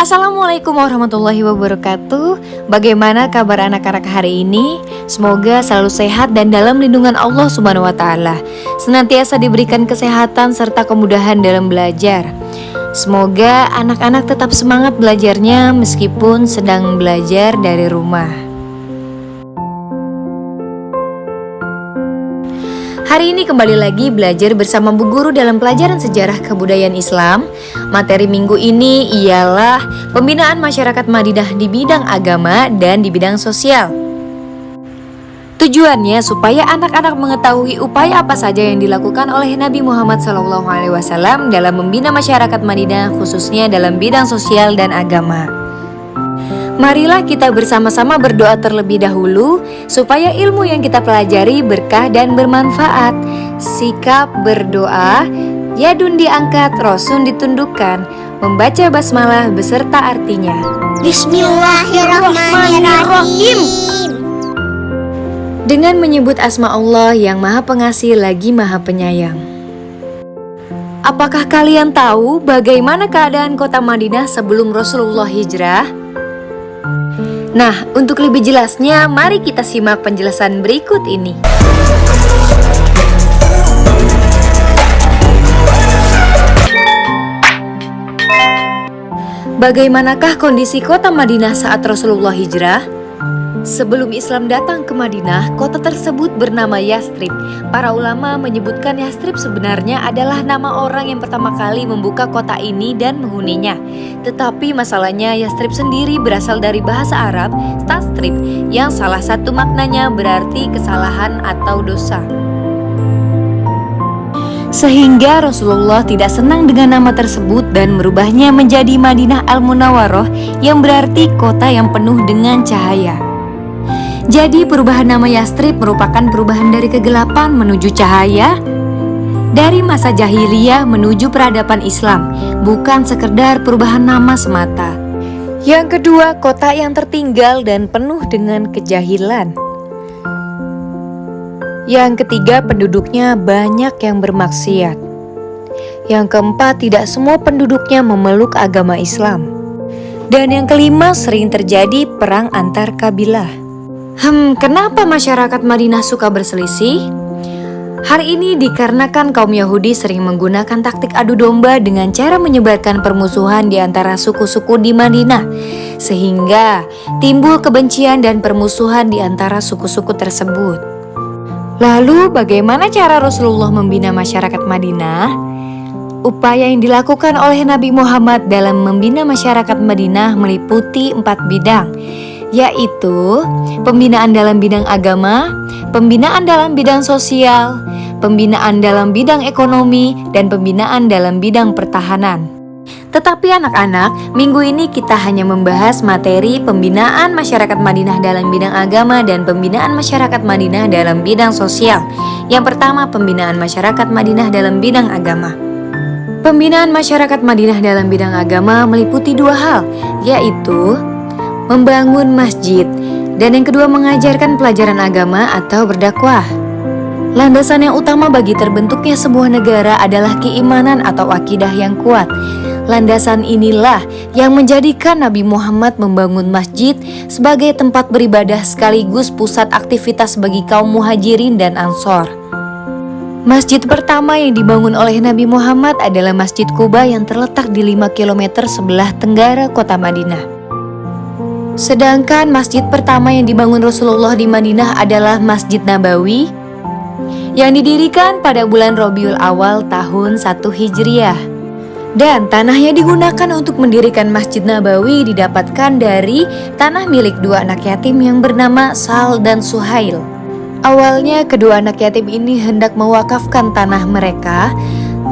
Assalamualaikum warahmatullahi wabarakatuh. Bagaimana kabar anak-anak hari ini? Semoga selalu sehat dan dalam lindungan Allah Subhanahu wa taala. Senantiasa diberikan kesehatan serta kemudahan dalam belajar. Semoga anak-anak tetap semangat belajarnya meskipun sedang belajar dari rumah. Hari ini kembali lagi belajar bersama Bu Guru dalam pelajaran sejarah kebudayaan Islam. Materi minggu ini ialah pembinaan masyarakat Madinah di bidang agama dan di bidang sosial. Tujuannya supaya anak-anak mengetahui upaya apa saja yang dilakukan oleh Nabi Muhammad SAW dalam membina masyarakat Madinah khususnya dalam bidang sosial dan agama. Marilah kita bersama-sama berdoa terlebih dahulu supaya ilmu yang kita pelajari berkah dan bermanfaat. Sikap berdoa, yadun diangkat, rosun ditundukkan, membaca basmalah beserta artinya. Bismillahirrahmanirrahim. Dengan menyebut asma Allah yang Maha Pengasih lagi Maha Penyayang. Apakah kalian tahu bagaimana keadaan kota Madinah sebelum Rasulullah hijrah? Nah, untuk lebih jelasnya, mari kita simak penjelasan berikut ini. Bagaimanakah kondisi kota Madinah saat Rasulullah hijrah? Sebelum Islam datang ke Madinah, kota tersebut bernama Yathrib. Para ulama menyebutkan Yathrib sebenarnya adalah nama orang yang pertama kali membuka kota ini dan menghuninya. Tetapi masalahnya Yathrib sendiri berasal dari bahasa Arab Tastrib, yang salah satu maknanya berarti kesalahan atau dosa. Sehingga Rasulullah tidak senang dengan nama tersebut dan merubahnya menjadi Madinah Al-Munawwaroh yang berarti kota yang penuh dengan cahaya. Jadi perubahan nama Yathrib merupakan perubahan dari kegelapan menuju cahaya, dari masa jahiliyah menuju peradaban Islam, bukan sekedar perubahan nama semata. Yang kedua, kota yang tertinggal dan penuh dengan kejahilan. Yang ketiga, penduduknya banyak yang bermaksiat. Yang keempat, tidak semua penduduknya memeluk agama Islam. Dan yang kelima, sering terjadi perang antar kabilah. Kenapa masyarakat Madinah suka berselisih? Hari ini dikarenakan kaum Yahudi sering menggunakan taktik adu domba dengan cara menyebarkan permusuhan di antara suku-suku di Madinah, sehingga timbul kebencian dan permusuhan di antara suku-suku tersebut. Lalu bagaimana cara Rasulullah membina masyarakat Madinah? Upaya yang dilakukan oleh Nabi Muhammad dalam membina masyarakat Madinah meliputi 4 bidang, yaitu pembinaan dalam bidang agama, pembinaan dalam bidang sosial, pembinaan dalam bidang ekonomi, dan pembinaan dalam bidang pertahanan. Tetapi anak-anak, minggu ini kita hanya membahas materi pembinaan masyarakat Madinah dalam bidang agama dan pembinaan masyarakat Madinah dalam bidang sosial. Yang pertama, pembinaan masyarakat Madinah dalam bidang agama. Pembinaan masyarakat Madinah dalam bidang agama meliputi 2 hal, yaitu membangun masjid, dan yang kedua mengajarkan pelajaran agama atau berdakwah. Landasan yang utama bagi terbentuknya sebuah negara adalah keimanan atau akidah yang kuat. Landasan inilah yang menjadikan Nabi Muhammad membangun masjid sebagai tempat beribadah sekaligus pusat aktivitas bagi kaum muhajirin dan ansor. Masjid pertama yang dibangun oleh Nabi Muhammad adalah Masjid Quba yang terletak di 5 km sebelah tenggara kota Madinah. Sedangkan masjid pertama yang dibangun Rasulullah di Madinah adalah Masjid Nabawi yang didirikan pada bulan Rabiul Awal tahun 1 Hijriah. Dan tanah yang digunakan untuk mendirikan Masjid Nabawi didapatkan dari tanah milik 2 anak yatim yang bernama Sal dan Suhail. Awalnya kedua anak yatim ini hendak mewakafkan tanah mereka,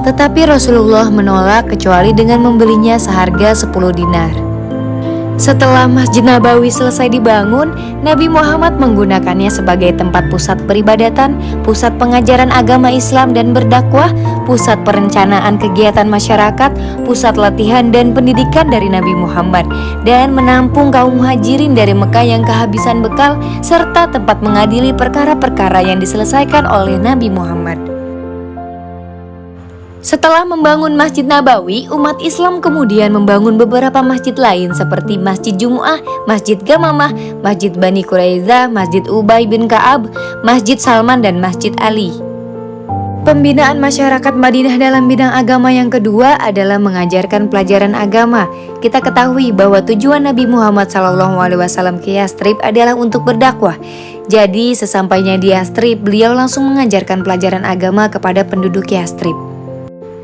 tetapi Rasulullah menolak kecuali dengan membelinya seharga 10 dinar. Setelah Masjid Nabawi selesai dibangun, Nabi Muhammad menggunakannya sebagai tempat pusat peribadatan, pusat pengajaran agama Islam dan berdakwah, pusat perencanaan kegiatan masyarakat, pusat latihan dan pendidikan dari Nabi Muhammad, dan menampung kaum muhajirin dari Mekah yang kehabisan bekal, serta tempat mengadili perkara-perkara yang diselesaikan oleh Nabi Muhammad. Setelah membangun Masjid Nabawi, umat Islam kemudian membangun beberapa masjid lain seperti Masjid Jumu'ah, Masjid Gamamah, Masjid Bani Quraiza, Masjid Ubay bin Ka'ab, Masjid Salman, dan Masjid Ali. Pembinaan masyarakat Madinah dalam bidang agama yang kedua adalah mengajarkan pelajaran agama. Kita ketahui bahwa tujuan Nabi Muhammad SAW ke Yastrib adalah untuk berdakwah. Jadi sesampainya di Yastrib, beliau langsung mengajarkan pelajaran agama kepada penduduk Yastrib.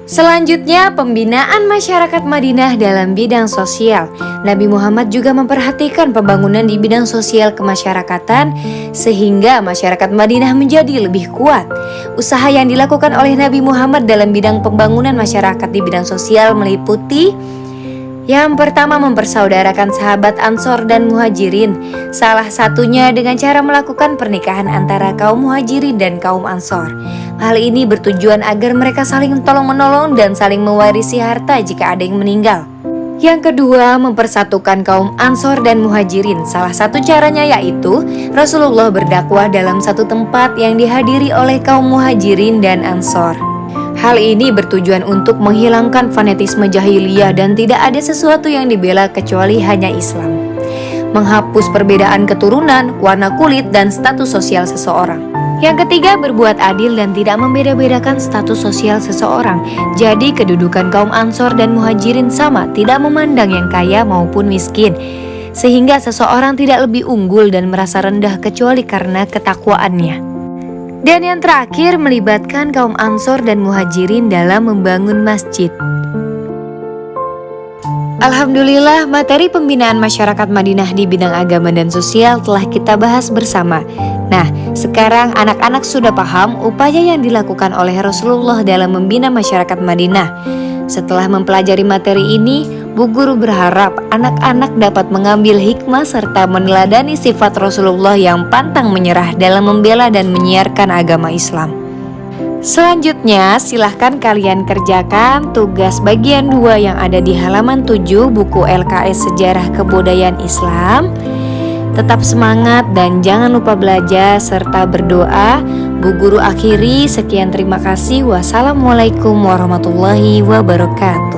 Selanjutnya, pembinaan masyarakat Madinah dalam bidang sosial. Nabi Muhammad juga memperhatikan pembangunan di bidang sosial kemasyarakatan sehingga masyarakat Madinah menjadi lebih kuat. Usaha yang dilakukan oleh Nabi Muhammad dalam bidang pembangunan masyarakat di bidang sosial meliputi: yang pertama, mempersaudarakan sahabat Ansor dan Muhajirin. Salah satunya dengan cara melakukan pernikahan antara kaum Muhajirin dan kaum Ansor. Hal ini bertujuan agar mereka saling tolong-menolong dan saling mewarisi harta jika ada yang meninggal. Yang kedua, mempersatukan kaum Ansor dan Muhajirin. Salah satu caranya yaitu Rasulullah berdakwah dalam satu tempat yang dihadiri oleh kaum Muhajirin dan Ansor. Hal ini bertujuan untuk menghilangkan fanatisme jahiliyah dan tidak ada sesuatu yang dibela kecuali hanya Islam. Menghapus perbedaan keturunan, warna kulit, dan status sosial seseorang. Yang ketiga, berbuat adil dan tidak membeda-bedakan status sosial seseorang. Jadi kedudukan kaum Ansor dan Muhajirin sama, tidak memandang yang kaya maupun miskin, sehingga seseorang tidak lebih unggul dan merasa rendah kecuali karena ketakwaannya. Dan yang terakhir, melibatkan kaum Ansor dan Muhajirin dalam membangun masjid. Alhamdulillah, materi pembinaan masyarakat Madinah di bidang agama dan sosial telah kita bahas bersama. Nah, sekarang anak-anak sudah paham upaya yang dilakukan oleh Rasulullah dalam membina masyarakat Madinah. Setelah mempelajari materi ini, Bu Guru berharap anak-anak dapat mengambil hikmah serta meneladani sifat Rasulullah yang pantang menyerah dalam membela dan menyiarkan agama Islam. Selanjutnya, silahkan kalian kerjakan tugas bagian 2 yang ada di halaman 7 buku LKS Sejarah Kebudayaan Islam. Tetap semangat dan jangan lupa belajar serta berdoa. Bu Guru akhiri, sekian, terima kasih. Wassalamualaikum warahmatullahi wabarakatuh.